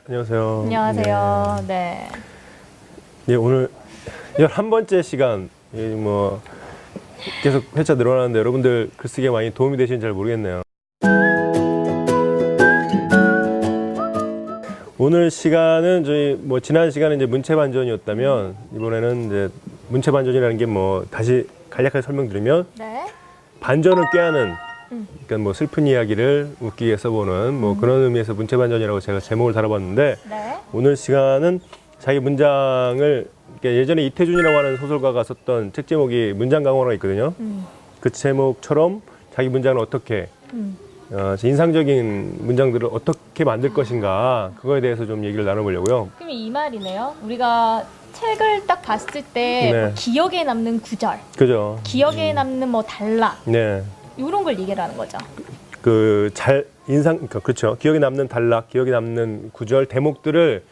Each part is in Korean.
안녕하세요. 안녕하세요. 네. 예, 오늘 11번째 시간, 계속 회차 늘어나는데 여러분들 글쓰기에 많이 도움이 되시는지 잘 모르겠네요. 오늘 시간은 저희 지난 시간에 이제 문체 반전이었다면 이번에는 이제 문체 반전이라는 게 다시 간략하게 설명드리면 네. 반전을 꾀하는 그러니까 슬픈 이야기를 웃기게 써보는 그런 의미에서 문체 반전이라고 제가 제목을 달아봤는데 네. 오늘 시간은 자기 문장을 예전에 이태준이라고 하는 소설가가 썼던 책 제목이 문장 강화가 있거든요. 그 제목처럼 자기 문장을 어떻게 인상적인 문장들을 어떻게 만들 것인가 그거에 대해서 좀 얘기를 나눠보려고요. 그럼 이 말이네요. 우리가 책을 딱 봤을 때 네. 기억에 남는 구절, 그죠? 기억에 남는 단락 네. 이런 걸 얘기를 하는 거죠. 그렇죠. 기억에 남는 단락, 기억에 남는 구절, 대목들을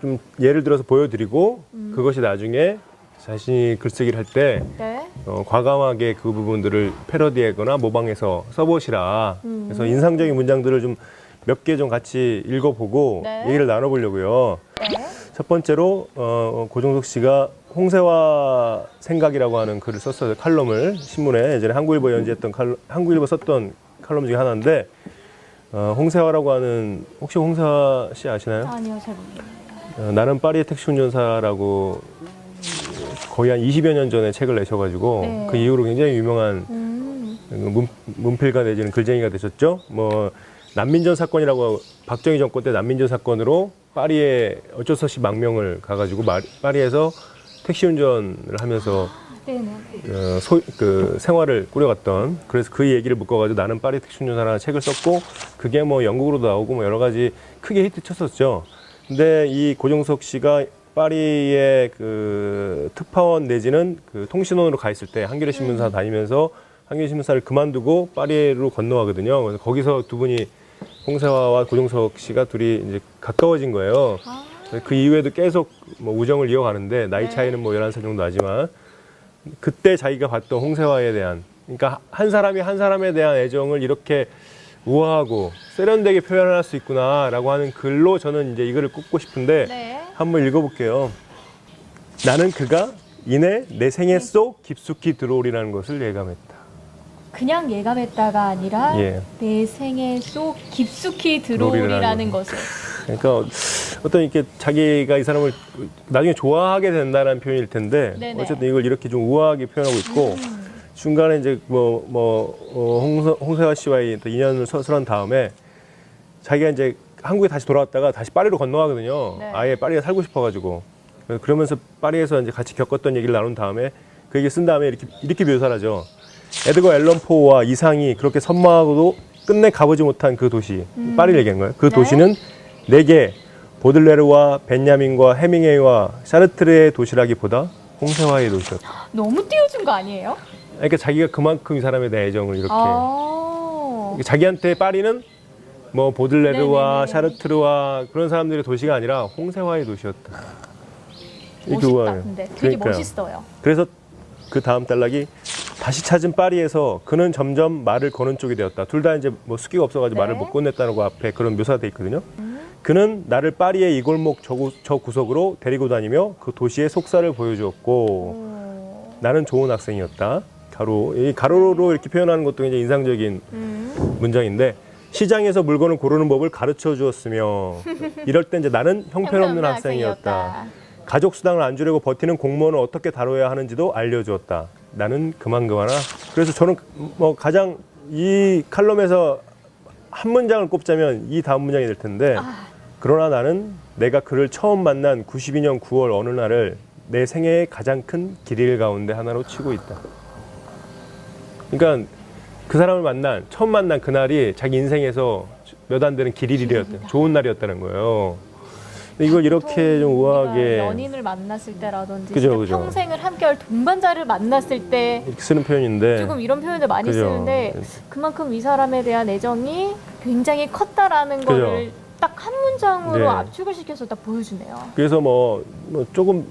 좀 예를 들어서 보여드리고 그것이 나중에 자신이 글쓰기를 할 때 네. 과감하게 그 부분들을 패러디하거나 모방해서 써보시라. 그래서 인상적인 문장들을 좀 몇 개 좀 같이 읽어보고 네. 얘기를 나눠보려고요. 네. 첫 번째로 고종석 씨가 홍세화 생각이라고 하는 글을 썼어요. 칼럼을 신문에 예전에 한국일보 연재했던 한국일보 썼던 칼럼 중에 하나인데 홍세화라고 하는 혹시 홍세화 씨 아시나요? 아니요, 잘 모르겠네요. 나는 파리의 택시 운전사라고 거의 한 20여 년 전에 책을 내셔가지고 네. 그 이후로 굉장히 유명한 문필가 내지는 글쟁이가 되셨죠. 난민전 사건이라고 박정희 정권 때 난민전 사건으로 파리에 어쩔 수 없이 망명을 가가지고 파리에서 택시 운전을 하면서 네네. 생활을 꾸려갔던 그래서 그 얘기를 묶어가지고 나는 파리 택시 운전사라는 책을 썼고 그게 영국으로도 나오고 여러 가지 크게 히트 쳤었죠. 근데 이 고종석 씨가 파리의 특파원 내지는 통신원으로 가 있을 때 한겨레 신문사 다니면서 한겨레 신문사를 그만두고 파리로 건너가거든요. 그래서 거기서 두 분이 홍세화와 고종석 씨가 둘이 이제 가까워진 거예요. 그 이후에도 계속 우정을 이어가는데 나이 차이는 11살 정도 나지만 그때 자기가 봤던 홍세화에 대한 그러니까 한 사람이 한 사람에 대한 애정을 이렇게 우아하고 세련되게 표현할 수 있구나라고 하는 글로 저는 이제 이 글을 꼽고 싶은데 네. 한번 읽어볼게요. 나는 그가 이내 내 생애 속 깊숙이 들어오리라는 것을 예감했다. 그냥 예감했다가 아니라 예. 내 생애 속 깊숙이 들어오리라는 것을. 그러니까 어떤 이렇게 자기가 이 사람을 나중에 좋아하게 된다는 표현일 텐데 네네. 어쨌든 이걸 이렇게 좀 우아하게 표현하고 있고 중간에 이제 홍세화 씨와의 또 인연을 설한 다음에 자기가 이제 한국에 다시 돌아왔다가 다시 파리로 건너가거든요. 네. 아예 파리에 살고 싶어가지고 그러면서 파리에서 이제 같이 겪었던 얘기를 나눈 다음에 그 얘기 쓴 다음에 이렇게 묘사를 하죠. 에드거 앨런 포와 이상이 그렇게 선망하고도 끝내 가보지 못한 그 도시 파리를 얘기한 거예요. 그 네. 도시는 내게 보들레르와 벤야민과 해밍웨이와 샤르트르의 도시라기보다 홍세화의 도시였다. 너무 띄워준 거 아니에요? 그러니까 자기가 그만큼 이 사람에 대한 애정을 이렇게 자기한테 파리는 보들레르와 네네네네. 샤르트르와 그런 사람들의 도시가 아니라 홍세화의 도시였다. 이렇게 멋있다. 우아해요. 근데 되게 그러니까요. 멋있어요. 그래서 그 다음 단락이 다시 찾은 파리에서 그는 점점 말을 거는 쪽이 되었다. 둘 다 이제 수기가 없어가지고 네. 말을 못 건넸다는 거 앞에 그런 묘사가 돼 있거든요. 그는 나를 파리의 이 골목 저 구석으로 데리고 다니며 그 도시의 속살을 보여주었고 나는 좋은 학생이었다. 이 가로로 이렇게 표현하는 것도 굉장히 인상적인 문장인데 시장에서 물건을 고르는 법을 가르쳐 주었으며 이럴 때 이제 나는 형편없는 학생이었다. 가족 수당을 안 주려고 버티는 공무원을 어떻게 다뤄야 하는지도 알려주었다. 나는 그만하라. 그래서 저는 가장 이 칼럼에서 한 문장을 꼽자면 이 다음 문장이 될 텐데 그러나 나는 내가 그를 처음 만난 92년 9월 어느 날을 내 생애의 가장 큰 길일 가운데 하나로 치고 있다. 그러니까 그 사람을 처음 만난 그날이 자기 인생에서 몇 안 되는 길일이었다. 좋은 날이었다는 거예요. 이걸 이렇게 좀 우아하게 연인을 만났을 때라든지 그죠. 평생을 함께할 동반자를 만났을 때 이렇게 쓰는 표현인데 조금 이런 표현을 많이 그죠. 쓰는데 그만큼 이 사람에 대한 애정이 굉장히 컸다라는 거를 딱 한 문장으로 네. 압축을 시켜서 딱 보여주네요. 그래서 조금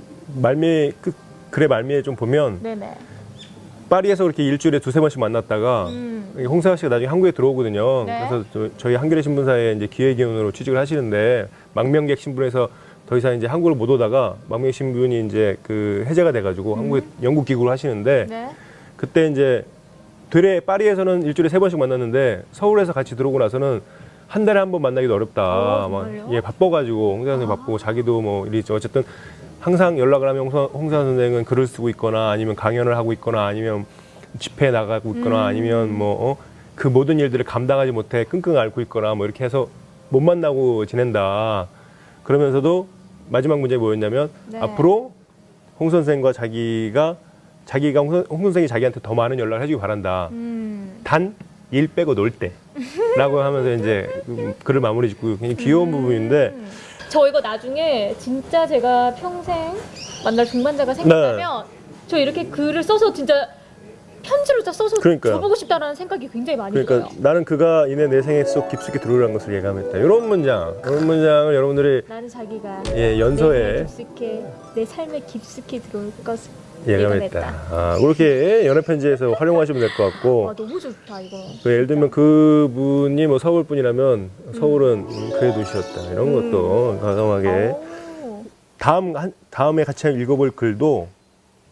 글의 말미에 좀 보면 네네. 파리에서 그렇게 일주일에 두세 번씩 만났다가 홍세화 씨가 나중에 한국에 들어오거든요. 네. 그래서 저희 한겨레 신문사에 이제 기획위원으로 취직을 하시는데 망명객 신분에서 더 이상 이제 한국을 못 오다가 망명객 신분이 이제 그 해제가 돼가지고 한국에 영국 귀국을 하시는데 네. 그때 이제 되레 파리에서는 일주일에 세 번씩 만났는데 서울에서 같이 들어오고 나서는 한 달에 한 번 만나기도 어렵다. 정말요? 예, 바빠가지고 홍세화 선생 바쁘고 자기도 뭐 일이 있죠. 어쨌든 항상 연락을 하면 홍세화 선생은 글을 쓰고 있거나 아니면 강연을 하고 있거나 아니면 집회에 나가고 있거나 아니면 뭐 그 모든 일들을 감당하지 못해 끙끙 앓고 있거나 뭐 이렇게 해서 못 만나고 지낸다. 그러면서도 마지막 문제가 뭐였냐면 네. 앞으로 홍 선생과 자기가 홍 선생이 자기한테 더 많은 연락을 해주기 바란다. 단 일 빼고 놀 때라고 하면서 이제 글을 마무리 짓고 굉장히 귀여운 부분인데 저 이거 나중에 진짜 제가 평생 만날 동반자가 생긴다면 저 이렇게 글을 써서 진짜 편지로 써서 그러니까요. 줘보고 싶다라는 생각이 굉장히 많이 그러니까 들어요. 나는 그가 이내 내 생에 속 깊숙이 들어오라는 것을 예감했다. 이런 문장을 여러분들이 나는 자기가 예, 내 연서에 삶에 깊숙이 들어올 것을 예감했다. 그렇게 연애 편지에서 활용하시면 될 것 같고 와 너무 좋다 이거. 예를 들면 그분이 뭐 서울 분이라면 서울은 그의 도시였다. 이런 것도 과감하게 오. 다음에 같이 읽어볼 글도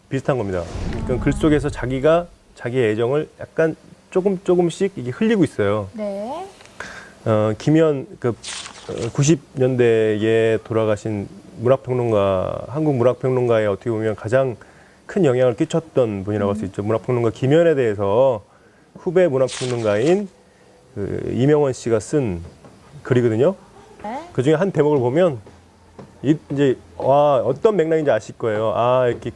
비슷한 겁니다. 그러니까 글 속에서 자기의 애정을 약간 조금씩 이게 흘리고 있어요. 네. 김현 90년대에 돌아가신 문학평론가, 한국 문학평론가에 어떻게 보면 가장 큰 영향을 끼쳤던 분이라고 할 수 있죠. 문학평론가 김현에 대해서 후배 문학평론가인 이명원 씨가 쓴 글이거든요. 네. 그 중에 한 대목을 보면 이제 어떤 맥락인지 아실 거예요. 이렇게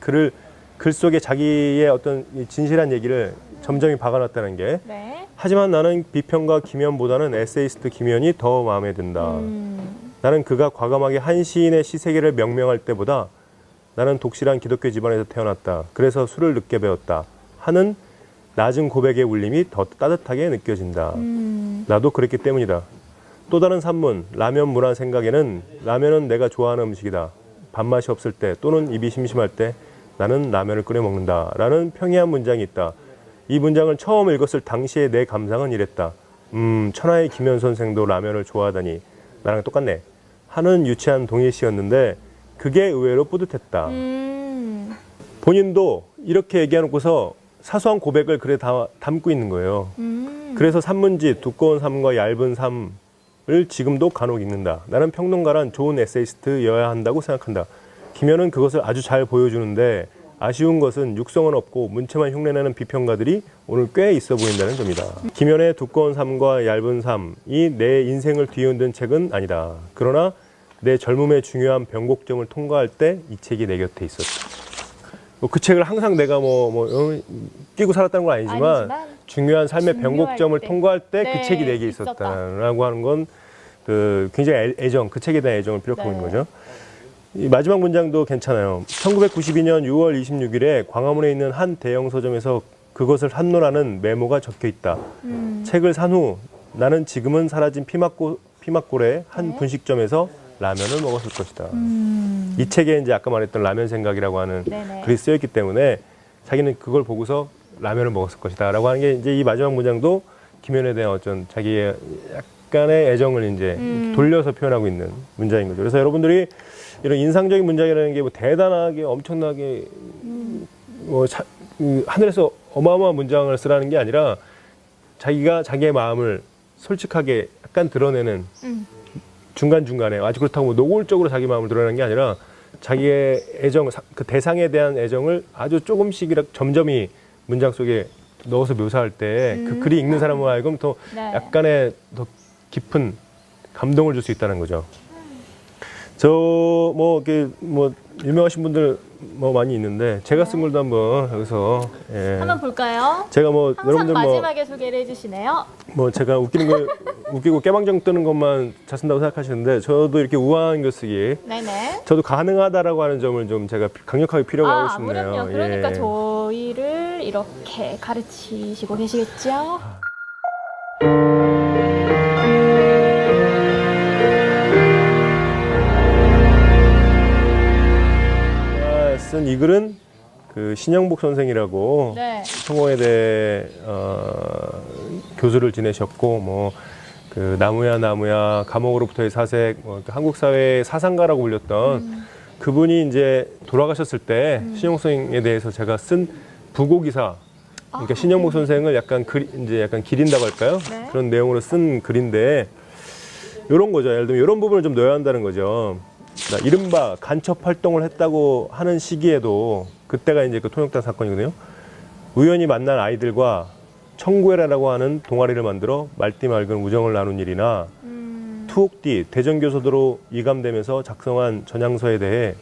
글 속에 자기의 어떤 진실한 얘기를 점점이 박아놨다는 게. 네. 하지만 나는 비평가 김현보다는 에세이스트 김현이 더 마음에 든다. 나는 그가 과감하게 한 시인의 시세계를 명명할 때보다 나는 독실한 기독교 집안에서 태어났다. 그래서 술을 늦게 배웠다. 하는 낮은 고백의 울림이 더 따뜻하게 느껴진다. 나도 그랬기 때문이다. 또 다른 산문, 라면 문화 생각에는 라면은 내가 좋아하는 음식이다. 밥맛이 없을 때 또는 입이 심심할 때 나는 라면을 끓여 먹는다. 라는 평이한 문장이 있다. 이 문장을 처음 읽었을 당시의 내 감상은 이랬다. 천하의 김현 선생도 라면을 좋아하다니 나랑 똑같네. 하는 유치한 동일시였는데 그게 의외로 뿌듯했다. 본인도 이렇게 얘기해놓고서 사소한 고백을 글에 담고 있는 거예요. 그래서 산문지 두꺼운 삶과 얇은 삶을 지금도 간혹 읽는다. 나는 평론가란 좋은 에세이스트여야 한다고 생각한다. 김현은 그것을 아주 잘 보여주는데 아쉬운 것은 육성은 없고 문체만 흉내내는 비평가들이 오늘 꽤 있어 보인다는 점이다. 김현의 두꺼운 삶과 얇은 삶이 내 인생을 뒤흔든 책은 아니다. 그러나 내 젊음의 중요한 변곡점을 통과할 때 이 책이 내 곁에 있었다. 그 책을 항상 내가 끼고 살았다는 건 아니지만 중요한 삶의 변곡점을 통과할 때 그 책이 내게 있었다라고 하는 건 굉장히 애정, 그 책에 대한 애정을 피력하고 있는 거죠. 이 마지막 문장도 괜찮아요. 1992년 6월 26일에 광화문에 있는 한 대형 서점에서 그것을 한노라는 메모가 적혀 있다. 책을 산 후 나는 지금은 사라진 피막골의 한 분식점에서 라면을 먹었을 것이다. 이 책에 이제 아까 말했던 라면 생각이라고 하는 글이 쓰여있기 때문에 자기는 그걸 보고서 라면을 먹었을 것이다라고 하는 게 이제 이 마지막 문장도 김현에 대한 어떤 자기의 약간의 애정을 이제 돌려서 표현하고 있는 문장인 거죠. 그래서 여러분들이 이런 인상적인 문장이라는 게 뭐 대단하게 엄청나게 하늘에서 어마어마한 문장을 쓰라는 게 아니라 자기가 자기의 마음을 솔직하게 약간 드러내는 중간중간에 아주 그렇다고 뭐 노골적으로 자기 마음을 드러내는 게 아니라 자기의 애정, 그 대상에 대한 애정을 아주 조금씩이라 점점이 문장 속에 넣어서 묘사할 때 그 글이 읽는 사람으로 하여금 더 약간의 더 깊은 감동을 줄 수 있다는 거죠. 유명하신 분들 많이 있는데 제가 쓴 글도 한번 여기서 한번 볼까요? 제가 항상 여러분들 마지막에 소개를 해주시네요. 제가 웃기고 깨방정 뜨는 것만 잘 쓴다고 생각하시는데 저도 이렇게 우아한 글쓰기 네네. 저도 가능하다라고 하는 점을 좀 제가 강력하게 필요로 하고 싶네요. 그럼요. 그러니까 저희를 이렇게 가르치시고 계시겠죠? 쓴 이 글은 그 신영복 선생이라고 네. 성공회대 교수를 지내셨고 뭐 그 나무야 감옥으로부터의 사색 뭐 한국 사회의 사상가라고 불렸던 그분이 이제 돌아가셨을 때 신영복 선생에 대해서 제가 쓴 부고 기사 그러니까 신영복 선생을 약간 이제 약간 기린다고 할까요? 네. 그런 내용으로 쓴 글인데 이런 거죠. 예를 들면 이런 부분을 좀 넣어야 한다는 거죠. 이른바 간첩 활동을 했다고 하는 시기에도 그때가 이제 그 통역당 사건이거든요. 우연히 만난 아이들과 청구해라라고 하는 동아리를 만들어 말띠 맑은 우정을 나눈 일이나 투옥띠 대전교서도로 이감되면서 작성한 전향서에 대해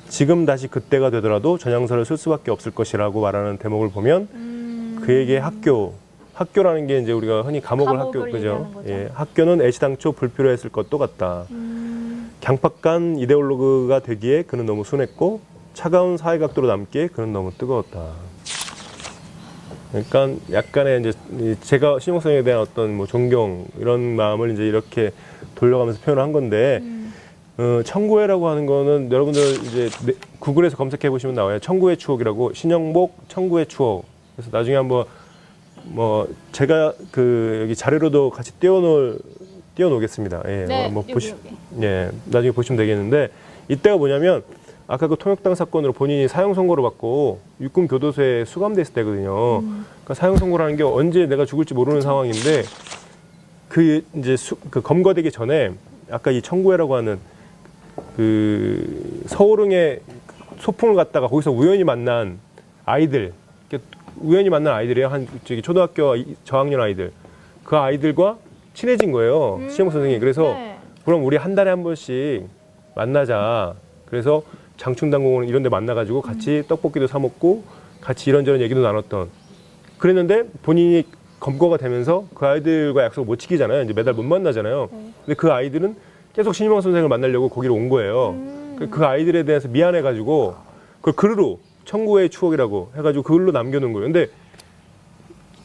지금 다시 그때가 되더라도 전향서를 쓸 수밖에 없을 것이라고 말하는 대목을 보면 그에게 학교라는 게 이제 우리가 흔히 감옥을 학교 그죠? 얘기하는 거죠. 예, 학교는 애시당초 불필요했을 것도 같다. 강팍한 이데올로그가 되기에 그는 너무 순했고 차가운 사회각도로 남기에 그는 너무 뜨거웠다. 그러니까 약간의 이제 제가 신영복 선생에 대한 어떤 뭐 존경 이런 마음을 이제 이렇게 돌려가면서 표현을 한 건데 청구회라고 하는 거는 여러분들 이제 구글에서 검색해 보시면 나와요. 청구회 추억이라고 신영복 청구회 추억. 그래서 나중에 한번 뭐 제가 그 여기 자료로도 같이 띄워놓겠습니다. 예, 네, 뭐 여기. 예, 나중에 보시면 되겠는데 이때가 뭐냐면 아까 그 통역당 사건으로 본인이 사형 선고를 받고 육군 교도소에 수감됐을 때거든요. 그러니까 사형 선고라는 게 언제 내가 죽을지 모르는 상황인데 그 이제 그 검거되기 전에 아까 이 청구회라고 하는 그 서울흥의 소풍을 갔다가 거기서 우연히 만난 아이들, 우연히 만난 아이들이에요. 한 저기 초등학교 저학년 아이들, 그 아이들과 친해진 거예요. 신영복 선생님이. 그래서 네. 그럼 우리 한 달에 한 번씩 만나자. 그래서 장충당공원 이런 데 만나가지고 같이 떡볶이도 사 먹고 같이 이런저런 얘기도 나눴던. 그랬는데 본인이 검거가 되면서 그 아이들과 약속을 못 지키잖아요. 이제 매달 못 만나잖아요. 근데 그 아이들은 계속 신영복 선생을 만나려고 거기로 온 거예요. 그 아이들에 대해서 미안해가지고 그 글로 청구의 추억이라고 해가지고 글로 남겨놓은 거예요. 근데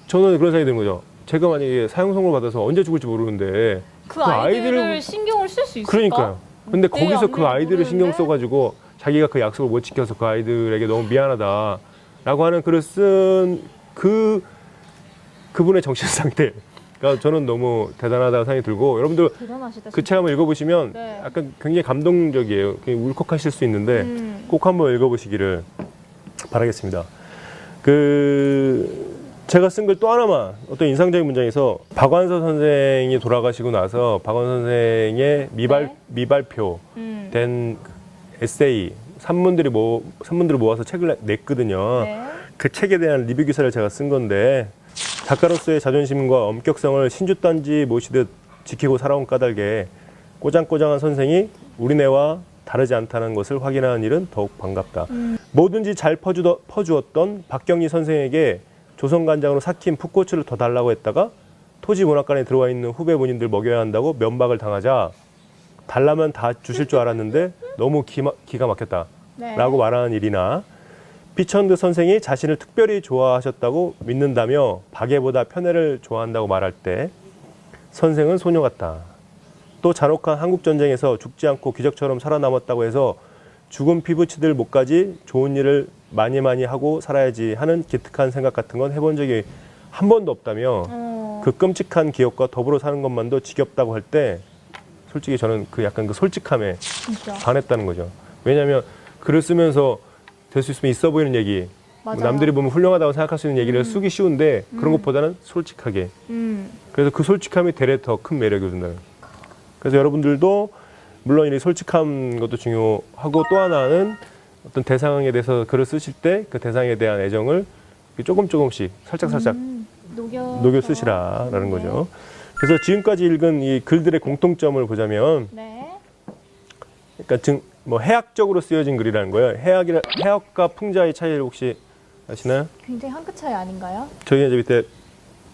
저는 그런 생각이 드는 거죠. 제가 만약에 사형 선고를 받아서 언제 죽을지 모르는데 그 아이들을 신경을 쓸 수 있을까? 그러니까요. 근데 거기서 그 아이들을 신경 모르는데? 써가지고 자기가 그 약속을 못 지켜서 그 아이들에게 너무 미안하다라고 하는 글을 쓴 그분의 정신 상태가 저는 너무 대단하다고 생각이 들고 여러분들 대단하시다. 그 책 한번 읽어보시면 네. 약간 굉장히 감동적이에요. 굉장히 울컥하실 수 있는데 꼭 한번 읽어보시기를 바라겠습니다. 제가 쓴 글 또 하나만 어떤 인상적인 문장에서 박완서 선생이 돌아가시고 나서 박완서 선생의 미발표된 에세이 산문들을 모아서 책을 냈거든요. 네. 그 책에 대한 리뷰 기사를 제가 쓴 건데 작가로서의 자존심과 엄격성을 신주단지 모시듯 지키고 살아온 까닭에 꼬장꼬장한 선생이 우리네와 다르지 않다는 것을 확인하는 일은 더욱 반갑다. 뭐든지 잘 퍼주었던 박경리 선생에게 조선간장으로 삭힌 풋고추를 더 달라고 했다가 토지문학관에 들어와 있는 후배 본인들 먹여야 한다고 면박을 당하자 달라면 다 주실 줄 알았는데 너무 기가 막혔다 네. 라고 말하는 일이나 피천드 선생이 자신을 특별히 좋아하셨다고 믿는다며 박애보다 편애를 좋아한다고 말할 때 선생은 소녀 같다. 또 잔혹한 한국전쟁에서 죽지 않고 기적처럼 살아남았다고 해서 죽은 피부치들 목까지 좋은 일을 많이 하고 살아야지 하는 기특한 생각 같은 건 해본 적이 한 번도 없다며 그 끔찍한 기억과 더불어 사는 것만도 지겹다고 할 때 솔직히 저는 그 약간 그 솔직함에 진짜. 반했다는 거죠. 왜냐하면 글을 쓰면서 될 수 있으면 있어 보이는 얘기 맞아요. 남들이 보면 훌륭하다고 생각할 수 있는 얘기를 쓰기 쉬운데 그런 것보다는 솔직하게 그래서 그 솔직함이 되레 더 큰 매력이거든요. 그래서 여러분들도 물론 이 솔직한 것도 중요하고 또 하나는 어떤 대상에 대해서 글을 쓰실 때 그 대상에 대한 애정을 조금씩 살짝 녹여 쓰시라라는 거죠. 그래서 지금까지 읽은 이 글들의 공통점을 보자면 네. 그러니까 뭐 해학적으로 쓰여진 글이라는 거예요. 해학과 풍자의 차이를 혹시 아시나요? 굉장히 한 끗 차이 아닌가요? 저희 이제 밑에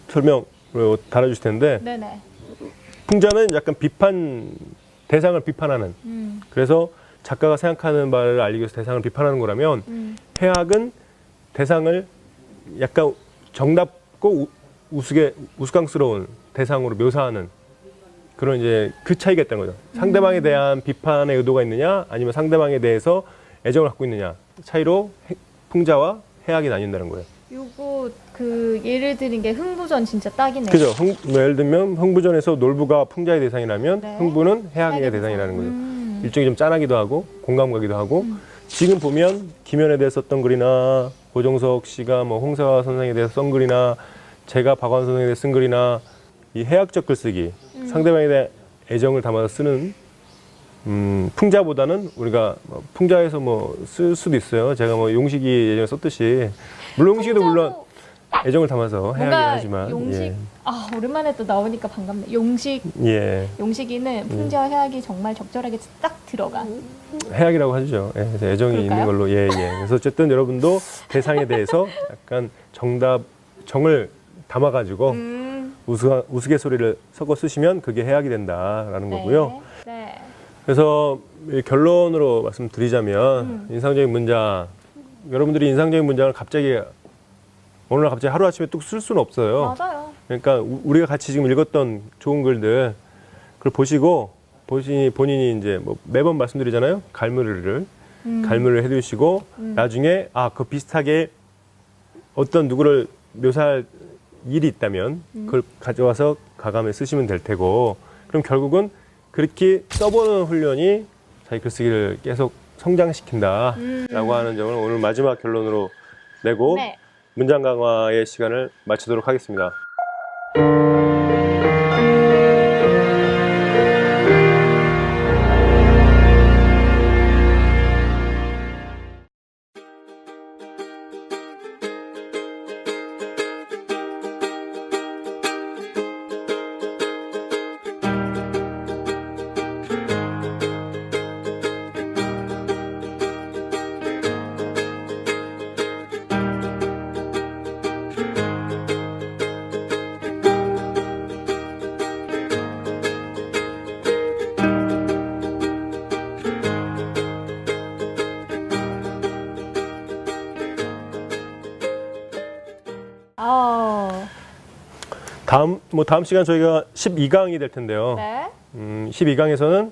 설명으로 달아주실 텐데 네네. 풍자는 약간 대상을 비판하는 그래서 작가가 생각하는 바를 알리기 위해서 대상을 비판하는 거라면 해학은 대상을 약간 정답고 우스꽝스러운 대상으로 묘사하는 그런 이제 그 차이가 있다는 거죠. 상대방에 대한 비판의 의도가 있느냐 아니면 상대방에 대해서 애정을 갖고 있느냐 차이로 풍자와 해악이 나뉜다는 거예요. 요거 그 예를 드는 게 흥부전 진짜 딱이네요. 그죠? 뭐 예를 들면 흥부전에서 놀부가 풍자의 대상이라면 네. 흥부는 해악의 해악의 대상이라는 거죠. 대상. 일종의 좀 짠하기도 하고 공감 가기도 하고 지금 보면 김연에 대해서 썼던 글이나 고종석 씨가 뭐 홍사화 선생에 대해서 쓴 글이나 제가 박완 선생에 대해서 쓴 글이나 이 해학적 글쓰기 상대방에 대한 애정을 담아서 쓰는 풍자보다는 우리가 뭐 풍자에서 뭐 쓸 수도 있어요. 제가 뭐 용식이 예전에 썼듯이 물론 용식이도 물론 애정을 담아서 해야긴 뭔가 하지만 용식 아 오랜만에 또 나오니까 반갑네. 용식 예. 용식이는 풍자와 해악이 정말 적절하게 딱 들어간. 해악이라고 하죠. 예, 그래서 애정이 그럴까요? 있는 걸로 예. 그래서 어쨌든 여러분도 대상에 대해서 약간 정을 담아가지고 우스갯소리를 섞어 쓰시면 그게 해악이 된다라는 거고요. 네. 그래서 이 결론으로 말씀드리자면 인상적인 문장, 여러분들이 인상적인 문장을 갑자기 어느 날 갑자기 하루아침에 뚝 쓸 수는 없어요. 맞아요. 그러니까 우리가 같이 지금 읽었던 좋은 글들 그걸 보시고 본인이 이제 뭐 매번 말씀드리잖아요. 갈무리를 해두시고 나중에 그 비슷하게 어떤 누구를 묘사할 일이 있다면 그걸 가져와서 가감에 쓰시면 될 테고 그럼 결국은 그렇게 써보는 훈련이 자기 글쓰기를 계속 성장시킨다라고 하는 점을 오늘 마지막 결론으로 내고 네. 문장 강화의 시간을 마치도록 하겠습니다. 다음 시간 저희가 12강이 될 텐데요. 네. 12강에서는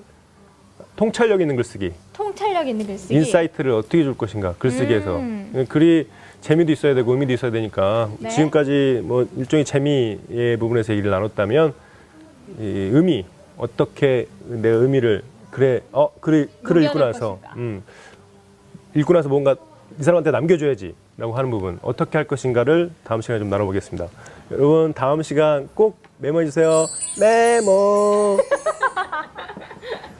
통찰력 있는 글쓰기, 통찰력 있는 글쓰기. 인사이트를 어떻게 줄 것인가 글쓰기에서 글이 재미도 있어야 되고 의미도 있어야 되니까 네. 지금까지 뭐 일종의 재미의 부분에서 얘기를 나눴다면 이 의미 어떻게 내 의미를 글을 읽고 나서 읽고 나서 뭔가 이 사람한테 남겨줘야지라고 하는 부분 어떻게 할 것인가를 다음 시간에 좀 나눠보겠습니다. 여러분 다음 시간 꼭 메모해 주세요. 메모.